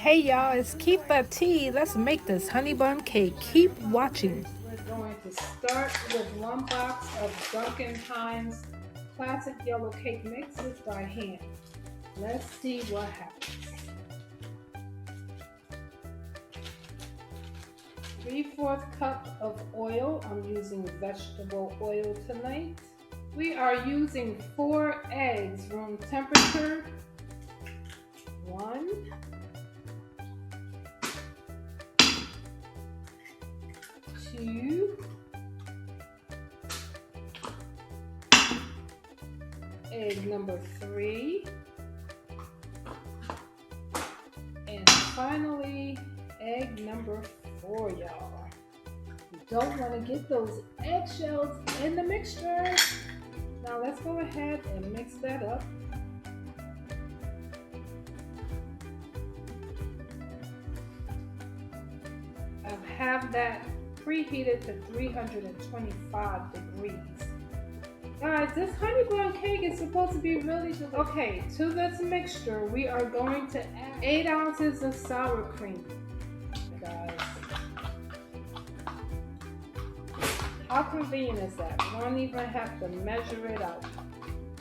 Hey y'all, it's Keep Up Tea. Let's make this honey bun cake. Keep watching. We're going to start with 1 box of Duncan Hines classic yellow cake mixes by hand. Let's see what happens. 3/4 cup of oil. I'm using vegetable oil tonight. We are using 4 eggs, room temperature. 1, 2, egg number 3, and finally egg number 4, y'all. You don't want to get those eggshells in the mixture. Now let's go ahead and mix that up. I have that preheated to 325 degrees. Guys, this honey bun cake is supposed to be really delicious. Okay, to this mixture, we are going to add 8 ounces of sour cream. Guys, how convenient is that? We don't even have to measure it out.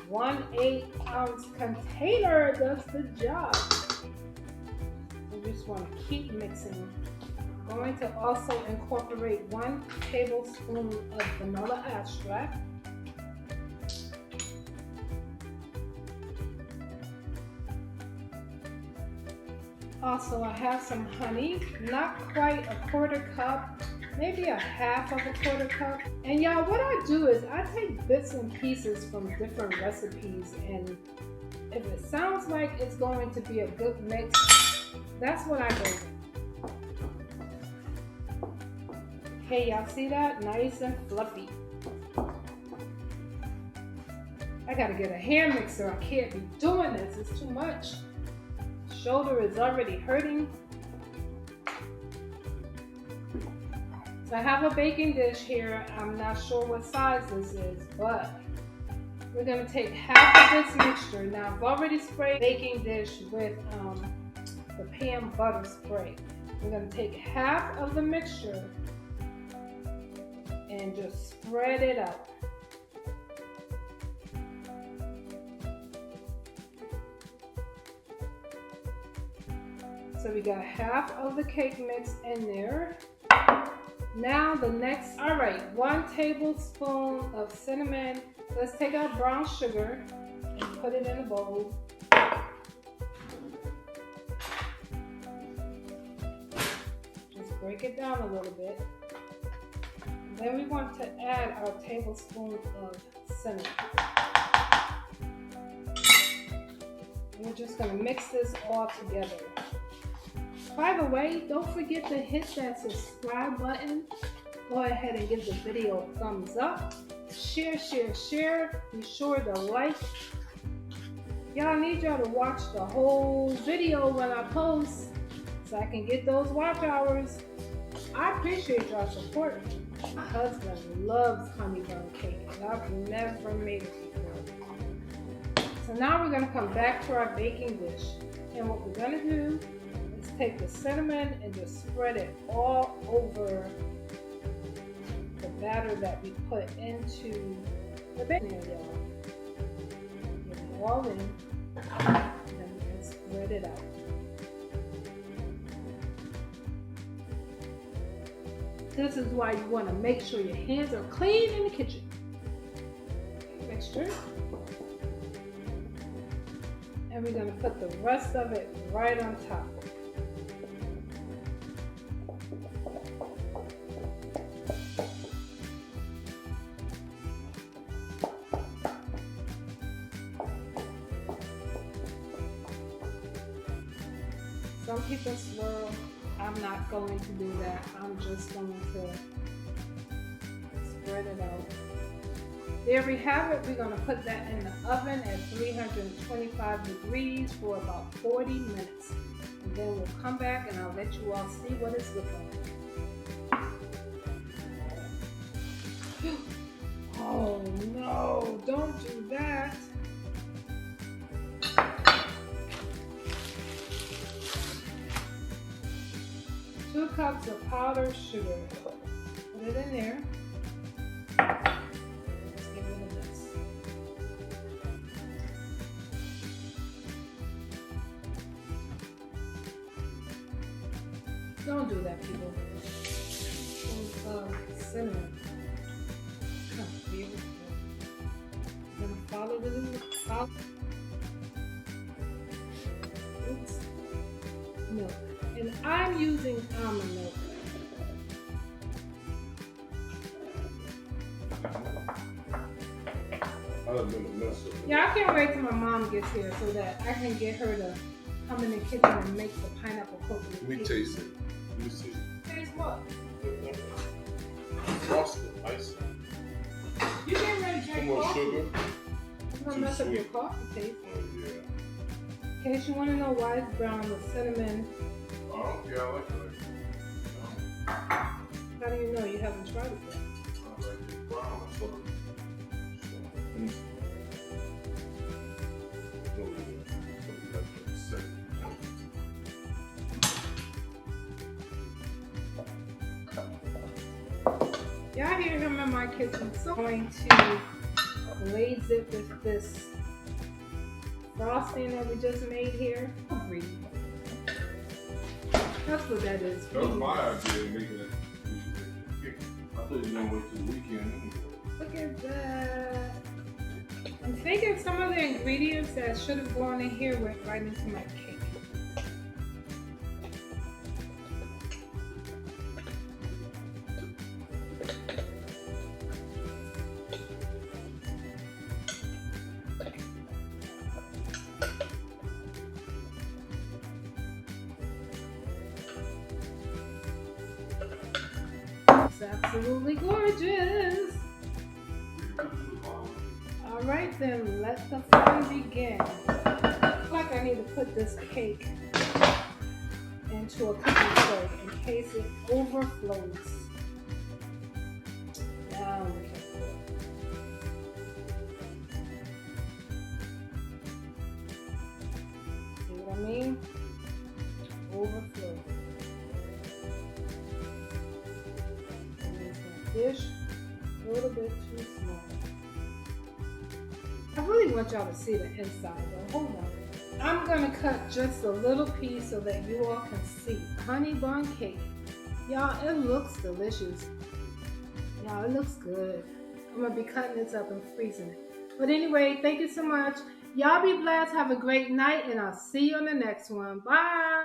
1 8-ounce container does the job. We just want to keep mixing. I'm going to also incorporate 1 tablespoon of vanilla extract. Also, I have some honey, not quite a 1/4 cup, maybe a 1/2 cup. And y'all, what I do is I take bits and pieces from different recipes, and if it sounds like it's going to be a good mix, that's what I go with. Hey, y'all see that? Nice and fluffy. I gotta get a hand mixer. I can't be doing this. It's too much. Shoulder is already hurting. So I have a baking dish here. I'm not sure what size this is, but we're gonna take half of this mixture. Now I've already sprayed baking dish with the pan butter spray. We're gonna take half of the mixture and just spread it out. So we got half of the cake mix in there. Now the next, all right, 1 tablespoon of cinnamon. Let's take our brown sugar and put it in a bowl. Just break it down a little bit. Then we want to add our tablespoon of cinnamon. We're just going to mix this all together. By the way, don't forget to hit that subscribe button. Go ahead and give the video a thumbs up. Share, share, share. Be sure to like. Y'all need y'all to watch the whole video when I post so I can get those watch hours. I appreciate y'all support. My husband loves honey bun cake, and I've never made it before. So now we're going to come back to our baking dish. And what we're going to do is take the cinnamon and just spread it all over the batter that we put into the baking area. Get it all in, and then we can spread it out. This is why you want to make sure your hands are clean in the kitchen. Mixture. And we're going to put the rest of it right on top. Some people swirl. I'm not going to do that. I'm just going to spread it out. There we have it. We're going to put that in the oven at 325 degrees for about 40 minutes. And then we'll come back and I'll let you all see what it's looking like. Oh no, don't do that. 2 cups of powdered sugar. Put it in there. Let's give it a mix. Don't do that, people. Cinnamon. I'm gonna follow the milk, and I'm using almond milk. Yeah, I can't wait till my mom gets here so that I can get her to come in the kitchen and make the pineapple coconut cake. Let me taste it. Let me see. Taste what? Frosted icing. You getting ready to Too drink much coffee? sugar. It's gonna mess up your coffee taste. Oh yeah. In case you want to know why it's brown with cinnamon. Oh yeah, I like it. How do you know? You haven't tried it yet. I like it brown. So, Y'all hear him in my kitchen. So I'm going to glaze it with this frosting that we just made here. That's what that is. that was my idea of making it. I thought you were gonna wait till the weekend. Look at that. I'm thinking some of the ingredients that should have gone in here went right into my cake. It's absolutely gorgeous. All right, then let the fun begin. I feel like I need to put this cake into a cooking tray in case it overflows. Now we can pour. See what I mean? Overflow. Dish a little bit too small. I really want y'all to see the inside though. Hold on. I'm gonna cut just a little piece so that you all can see. Honey bun cake. Y'all, it looks delicious. Y'all, it looks good. I'm gonna be cutting this up and freezing it. But anyway, thank you so much. Y'all be blessed. Have a great night, and I'll see you on the next one. Bye.